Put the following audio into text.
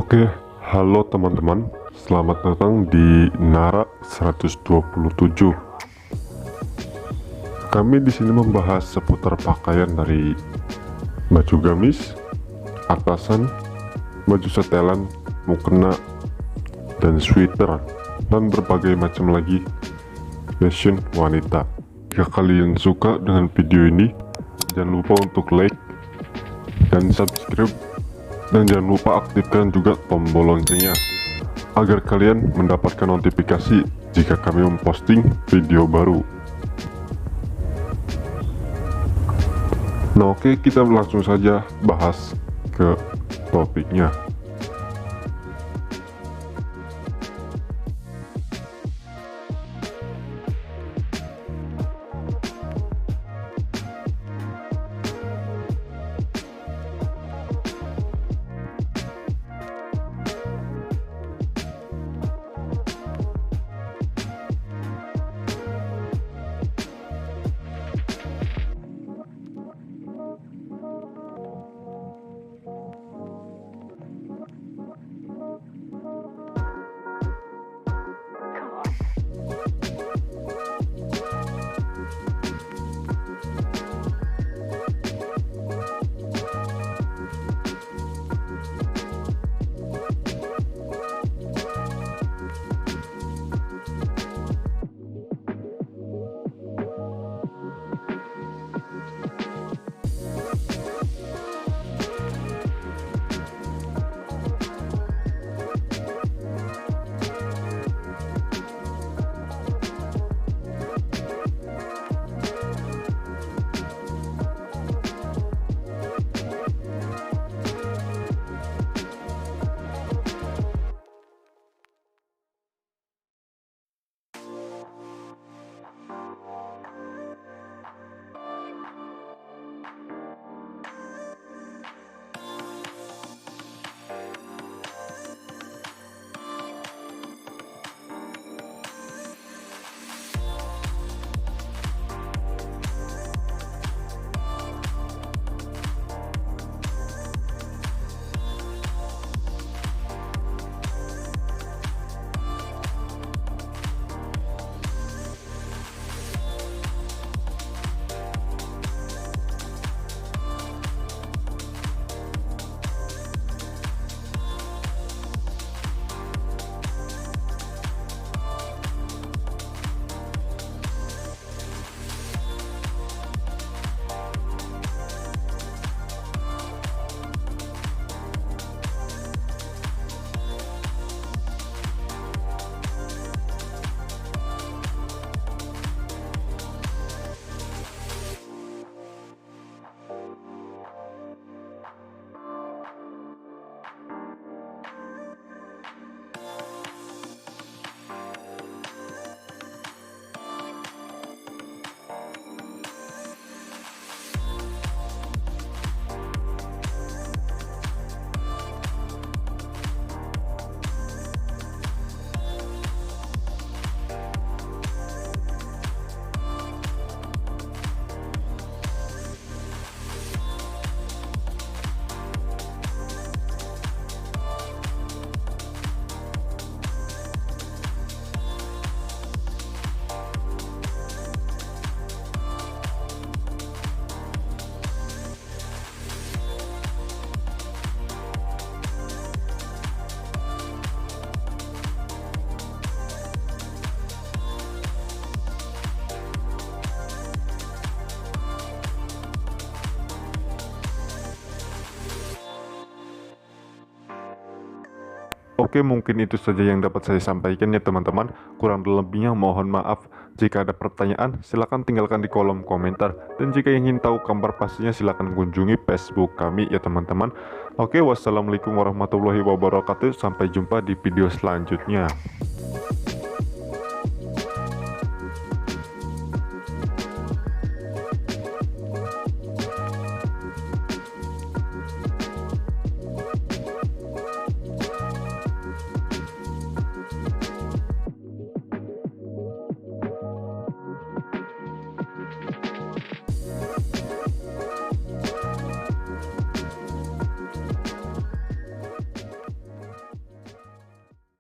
Oke, halo teman-teman, selamat datang di NARRA 127. Kami di sini membahas seputar pakaian dari baju gamis, atasan, baju setelan, mukena, dan sweater, dan berbagai macam lagi fashion wanita. Jika kalian suka dengan video ini, jangan lupa untuk like dan subscribe, dan jangan lupa aktifkan juga tombol loncengnya agar kalian mendapatkan notifikasi jika kami memposting video baru. Nah oke, kita langsung saja bahas ke topiknya. Oke, mungkin itu saja yang dapat saya sampaikan ya teman-teman. Kurang lebihnya mohon maaf. Jika ada pertanyaan, silahkan tinggalkan di kolom komentar. Dan jika ingin tahu kabar pastinya, silahkan kunjungi Facebook kami ya teman-teman. Oke, wassalamualaikum warahmatullahi wabarakatuh. Sampai jumpa di video selanjutnya.